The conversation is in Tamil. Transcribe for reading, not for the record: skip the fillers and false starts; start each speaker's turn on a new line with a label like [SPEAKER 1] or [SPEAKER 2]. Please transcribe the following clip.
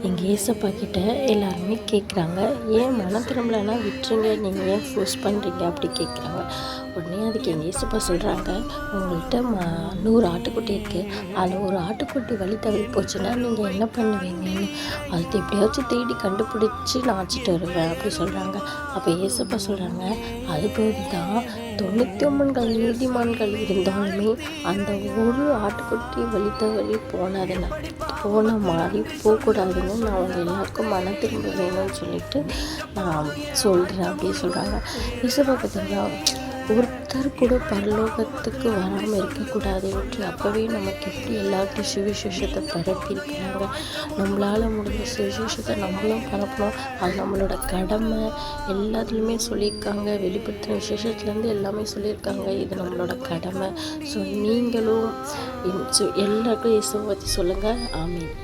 [SPEAKER 1] எங்கள் ஏசப்பா கிட்ட எல்லாருமே கேட்குறாங்க, ஏன் மனம் திரும்பலைன்னா விட்டுருங்க, நீங்கள் ஏன் ஃபோர்ஸ் பண்ணுறீங்க அப்படி கேட்குறாங்க. உடனே அதுக்கு எங்கள் ஏசப்பா சொல்கிறாங்க, உங்கள்கிட்ட 100 ஆட்டுக்குட்டி இருக்குது, அதில் ஒரு ஆட்டுக்குட்டி வழி தவறி போச்சுன்னா நீங்கள் என்ன பண்ணுவீங்கன்னு, அது எப்படியாச்சும் தேடி கண்டுபிடிச்சி நான் அழைச்சிட்டு வருவேன் அப்படி சொல்கிறாங்க. அப்போ ஏசப்பா சொல்கிறாங்க, அதுபோது தான் 99 நீதிமான்கள் இருந்தாலுமே அந்த ஒரு ஆட்டுக்குட்டி வழி தவறி போன மாதிரி போகக்கூடாதுன்னு நான் அவங்க எல்லாருக்கும் மன திரும்ப வேணும்னு சொல்லிட்டு நான் சொல்கிறேன் அப்படின்னு சொல்கிறாங்க. ஏசப்பா பார்த்தீங்களா, ஒருத்தர் கூட பரலோகத்துக்கு வராமல் இருக்கக்கூடாதுன்ட்டு அப்போவே நமக்கு எப்படி எல்லாத்தையும் சுவிசேஷத்தை பரப்பியிருக்கிறாங்க. நம்மளால் முடிஞ்ச சுவிசேஷத்தை நம்மளும் பரப்பணும், அது நம்மளோட கடமை. எல்லாத்துலேயுமே சொல்லியிருக்காங்க, வெளிப்படுத்தின விசேஷத்துலேருந்து எல்லாமே சொல்லியிருக்காங்க, இது நம்மளோட கடமை. ஸோ நீங்களும் எல்லாருக்கும் இயேசுவை பற்றி சொல்லுங்கள். ஆமீன்.